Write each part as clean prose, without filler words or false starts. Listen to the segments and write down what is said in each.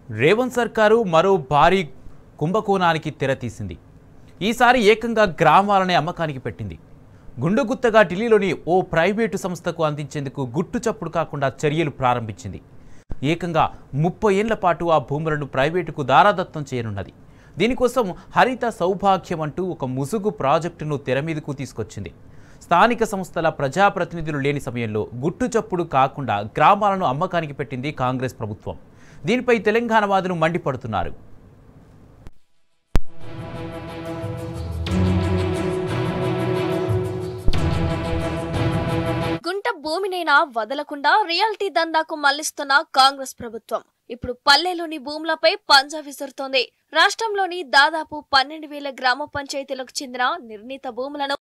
రేవంత్ సర్కారు మరో భారీ కుంభకోణానికి తెరతీసింది. ఈసారి ఏకంగా గ్రామాలనే అమ్మకానికి పెట్టింది. గుండుగుత్తగా ఢిల్లీలోని ఓ ప్రైవేటు సంస్థకు అందించేందుకు గుట్టు చప్పుడు కాకుండా చర్యలు ప్రారంభించింది. ఏకంగా 30 ఏళ్ల పాటు ఆ భూములను ప్రైవేటుకు దారాదత్తం చేయనున్నది. దీనికోసం హరిత సౌభాగ్యం అంటూ ఒక ముసుగు ప్రాజెక్టును తెరమీదకు తీసుకొచ్చింది. స్థానిక సంస్థల ప్రజాప్రతినిధులు లేని సమయంలో గుట్టు చప్పుడు కాకుండా గ్రామాలను అమ్మకానికి పెట్టింది కాంగ్రెస్ ప్రభుత్వం. దీనిపై తెలంగాణ వాదులు మండిపడుతున్నారు. గుంట భూమినైనా వదలకుండా రియాలిటీ దందాకు మళ్లిస్తున్న కాంగ్రెస్ ప్రభుత్వం ఇప్పుడు పల్లెలోని భూములపై పంజా విసురుతోంది. రాష్ట్రంలోని దాదాపు 12,000 గ్రామ పంచాయతీలకు చెందిన నిర్ణీత భూములను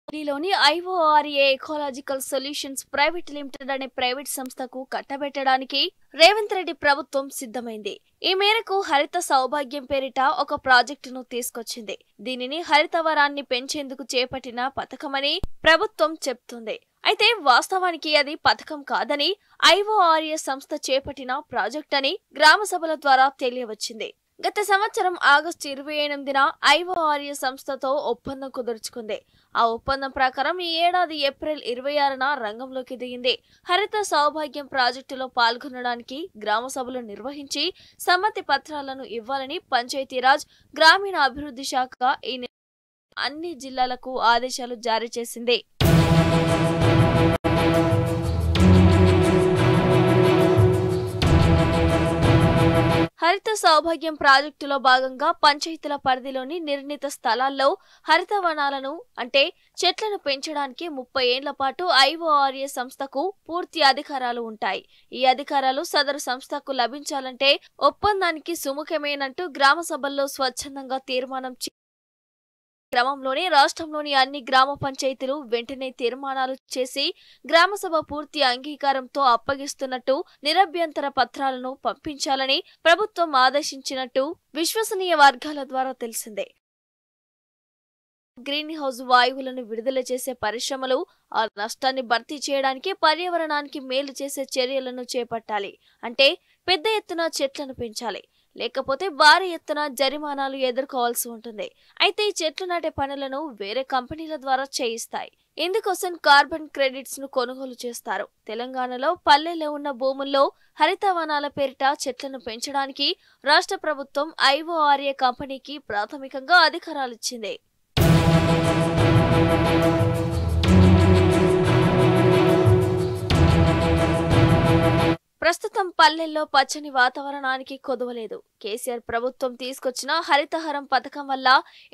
ఢిల్లీలోని IORA ecological solutions private limited అనే ప్రైవేట్ సంస్థకు కట్టబెట్టడానికి రేవంత్ రెడ్డి ప్రభుత్వం సిద్ధమైంది. ఈ మేరకు హరిత సౌభాగ్యం పేరిట ఒక ప్రాజెక్టును తీసుకొచ్చింది. దీనిని హరితవరాన్ని పెంచేందుకు చేపట్టిన పథకమని ప్రభుత్వం చెప్తుంది. అయితే వాస్తవానికి అది పథకం కాదని, ఐఓఆర్ఏ సంస్థ చేపట్టిన ప్రాజెక్ట్ అని గ్రామ సభల ద్వారా తెలియవచ్చింది. గత సంవత్సరం ఆగస్టు 28న ఐఓఆర్ఏ సంస్థతో ఒప్పందం కుదుర్చుకుంది. ఆ ఒప్పందం ప్రకారం ఈ ఏడాది ఏప్రిల్ 26న రంగంలోకి దిగింది. హరిత సౌభాగ్యం ప్రాజెక్టులో పాల్గొనడానికి గ్రామ సభలు నిర్వహించి సమ్మతి పత్రాలను ఇవ్వాలని పంచాయతీరాజ్ గ్రామీణ అభివృద్ధి శాఖ ఈ అన్ని జిల్లాలకు ఆదేశాలు జారీ చేసింది. హరిత సౌభాగ్యం ప్రాజెక్టులో భాగంగా పంచాయతీల పరిధిలోని నిర్ణీత స్థలాల్లో హరిత వనాలను అంటే చెట్లను పెంచడానికి 30 ఏళ్ల పాటు ఐఓఆర్ఏ సంస్థకు పూర్తి అధికారాలు ఉంటాయి. ఈ అధికారాలు సదరు సంస్థకు లభించాలంటే ఒప్పందానికి సుముఖమేనంటూ గ్రామ సభల్లో స్వచ్ఛందంగా తీర్మానం క్రమంలోనే రాష్ట్రంలోని అన్ని గ్రామ పంచాయతీలు వెంటనే తీర్మానాలు చేసి గ్రామసభ పూర్తి అంగీకారంతో అప్పగిస్తున్నట్టు నిరభ్యంతర పత్రాలను పంపించాలని ప్రభుత్వం ఆదేశించినట్టు విశ్వసనీయ వర్గాల ద్వారా తెలిసిందే. గ్రీన్ హౌస్ వాయువులను విడుదల చేసే పరిశ్రమలు ఆ నష్టాన్ని భర్తీ చేయడానికి పర్యావరణానికి మేలు చేసే చర్యలను చేపట్టాలి. అంటే పెద్ద ఎత్తున చెట్లను పెంచాలి, లేకపోతే భారీ ఎత్తున జరిమానాలు ఎదుర్కోవాల్సి ఉంటుంది. అయితే ఈ చెట్లు నాటే పనులను వేరే కంపెనీల ద్వారా చేయిస్తాయి. ఇందుకోసం కార్బన్ క్రెడిట్స్ ను కొనుగోలు చేస్తారు. తెలంగాణలో పల్లెల్లో ఉన్న భూముల్లో హరిత వనాల పేరిట చెట్లను పెంచడానికి రాష్ట్ర ప్రభుత్వం ఐఓఆర్ఏ కంపెనీకి ప్రాథమికంగా అధికారాలిచ్చింది. ప్రస్తుతం పల్లెల్లో పచ్చని వాతావరణానికి కొదవలేదు. కేసీఆర్ ప్రభుత్వం తీసుకొచ్చిన హరితహారం పథకం వల్ల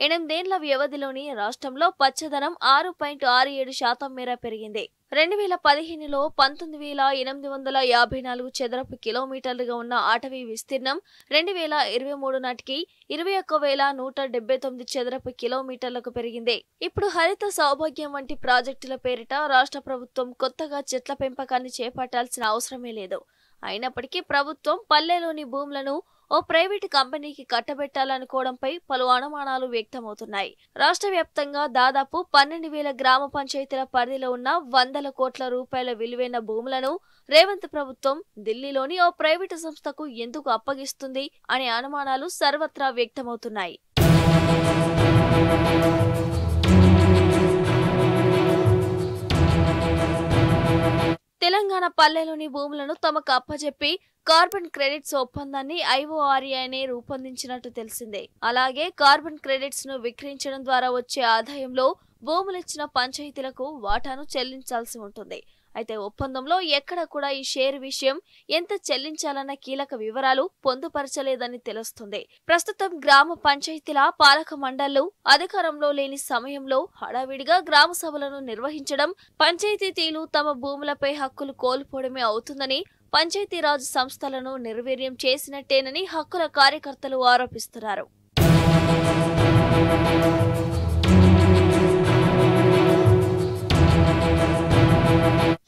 8 ఏళ్ల వ్యవధిలోని రాష్ట్రంలో పచ్చదనం 6.67% మేర పెరిగింది. 2015లో 19,854 చదరపు కిలోమీటర్లుగా ఉన్న అటవీ విస్తీర్ణం 2023 నాటికి 21,179 చదరపు కిలోమీటర్లకు పెరిగింది. ఇప్పుడు హరిత సౌభాగ్యం వంటి ప్రాజెక్టుల పేరిట రాష్ట్ర ప్రభుత్వం కొత్తగా చెట్ల పెంపకాన్ని చేపట్టాల్సిన అవసరమే లేదు. అయినప్పటికీ ప్రభుత్వం పల్లెలోని భూములను ఓ ప్రైవేటు కంపెనీకి కట్టబెట్టాలనుకోవడంపై పలు అనుమానాలు వ్యక్తమవుతున్నాయి. రాష్ట్ర వ్యాప్తంగా దాదాపు 12,000 గ్రామ పంచాయతీల పరిధిలో ఉన్న 100 కోట్ల రూపాయల విలువైన భూములను రేవంత్ ప్రభుత్వం ఢిల్లీలోని ఓ ప్రైవేటు సంస్థకు ఎందుకు అప్పగిస్తుంది అనే అనుమానాలు సర్వత్రా వ్యక్తమవుతున్నాయి. తెలంగాణ పల్లెలోని భూములను తమకు అప్పజెప్పి కార్బన్ క్రెడిట్స్ ఒప్పందాన్ని ఐఓఆర్ఏ రూపొందించినట్టు తెలిసిందే. అలాగే కార్బన్ క్రెడిట్స్ ను విక్రయించడం ద్వారా వచ్చే ఆదాయంలో భూములిచ్చిన పంచాయతీలకు వాటాను చెల్లించాల్సి ఉంటుంది. అయితే ఒప్పందంలో ఎక్కడ కూడా ఈ షేర్ విషయం, ఎంత చెల్లించాలన్న కీలక వివరాలు పొందుపరచలేదని తెలుస్తుంది. ప్రస్తుతం గ్రామ పంచాయతీల పాలక మండళ్లు అధికారంలో లేని సమయంలో హడావిడిగా గ్రామ సభలను నిర్వహించడం, పంచాయతీలు తమ భూములపై హక్కులు కోల్పోవడమే అవుతుందని, పంచాయతీరాజ్ సంస్థలను నిర్వీర్యం చేసినట్టేనని హక్కుల కార్యకర్తలు ఆరోపిస్తున్నారు.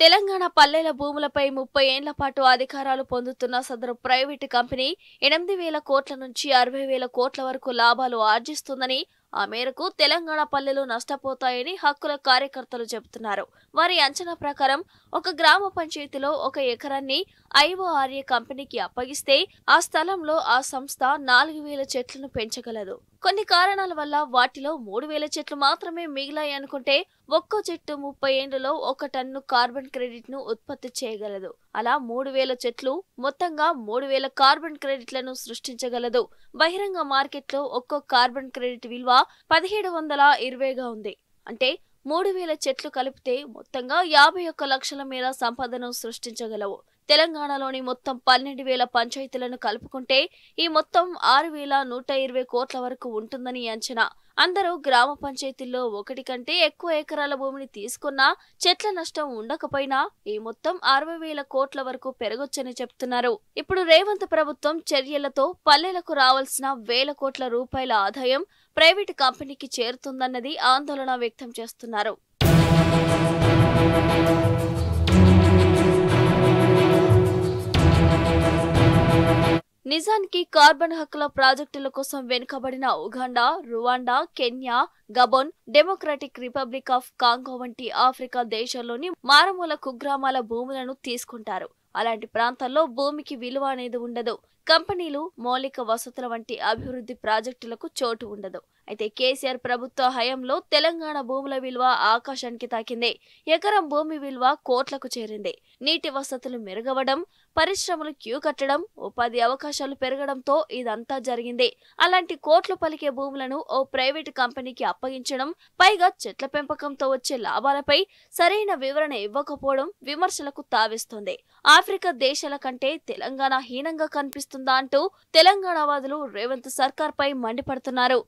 తెలంగాణ పల్లెల భూములపై 30 ఏళ్ల పాటు అధికారాలు పొందుతున్న సదరు ప్రైవేటు కంపెనీ 8,000 కోట్ల నుంచి 60,000 కోట్ల వరకు లాభాలు ఆర్జిస్తుందని, ఆ మేరకు తెలంగాణ పల్లెలు నష్టపోతాయని హక్కుల కార్యకర్తలు చెబుతున్నారు. వారి అంచనా ప్రకారం ఒక గ్రామ పంచాయతీలో 1 ఎకరాన్ని ఐఓఆర్ఏ కంపెనీకి అప్పగిస్తే ఆ స్థలంలో ఆ సంస్థ 4000 చెట్లను పెంచగలదు. కొన్ని కారణాల వల్ల వాటిలో 3000 చెట్లు మాత్రమే మిగిలాయనుకుంటే ఒక్కో చెట్టు 30 ఏళ్లలో 1 టన్ను కార్బన్ క్రెడిట్ ను ఉత్పత్తి చేయగలదు. అలా 3000 చెట్లు మొత్తంగా 3000 కార్బన్ క్రెడిట్లను సృష్టించగలదు. బహిరంగ మార్కెట్లో ఒక్కో కార్బన్ క్రెడిట్ విలువ 1720గా ఉంది. అంటే 3000 చెట్లు కలిపితే మొత్తంగా 51 లక్షల మేర సంపదను సృష్టించగలవు. తెలంగాణలోని మొత్తం 12,000 పంచాయతీలను కలుపుకుంటే ఈ మొత్తం 6,120 కోట్ల వరకు ఉంటుందని అంచనా. అందరూ గ్రామ పంచాయతీల్లో 1 కంటే ఎక్కువ ఎకరాల భూమిని తీసుకున్నా చెట్ల నష్టం ఉండకపోయినా ఈ మొత్తం 60,000 కోట్ల వరకు పెరగొచ్చని చెప్తున్నారు. ఇప్పుడు రేవంత్ ప్రభుత్వం చర్యలతో పల్లెలకు రావాల్సిన వేల కోట్ల రూపాయల ఆదాయం ప్రైవేటు కంపెనీకి చేరుతుందన్నది ఆందోళన వ్యక్తం చేస్తున్నారు. నిజానికి కార్బన్ హక్కుల ప్రాజెక్టుల కోసం వెనుకబడిన Uganda, Rwanda, Kenya, Gabon, Democratic Republic of Congo వంటి ఆఫ్రికా దేశాల్లోని మారుమూల కుగ్రామాల భూములను తీసుకుంటారు. అలాంటి ప్రాంతాల్లో భూమికి విలువ అనేది ఉండదు. కంపెనీలు, మౌలిక వసతుల వంటి అభివృద్ధి ప్రాజెక్టులకు చోటు ఉండదు. అయితే కేసీఆర్ ప్రభుత్వ హయాంలో తెలంగాణ భూముల విలువ ఆకాశానికి తాకింది. ఎకరం భూమి విలువ కోట్లకు చేరింది. నీటి వసతులు మెరుగవడం, పరిశ్రమలు క్యూ కట్టడం, ఉపాధి అవకాశాలు పెరగడంతో ఇదంతా జరిగింది. అలాంటి కోట్లు పలికే భూములను ఓ ప్రైవేటు కంపెనీకి అప్పగించడం, పైగా చెట్ల పెంపకంతో వచ్చే లాభాలపై సరైన వివరణ ఇవ్వకపోవడం విమర్శలకు తావిస్తుంది. ఆఫ్రికా దేశాల కంటే తెలంగాణ హీనంగా కనిపిస్తుందా అంటూ తెలంగాణ వాదులు రేవంత్ సర్కార్ పై మండిపడుతున్నారు.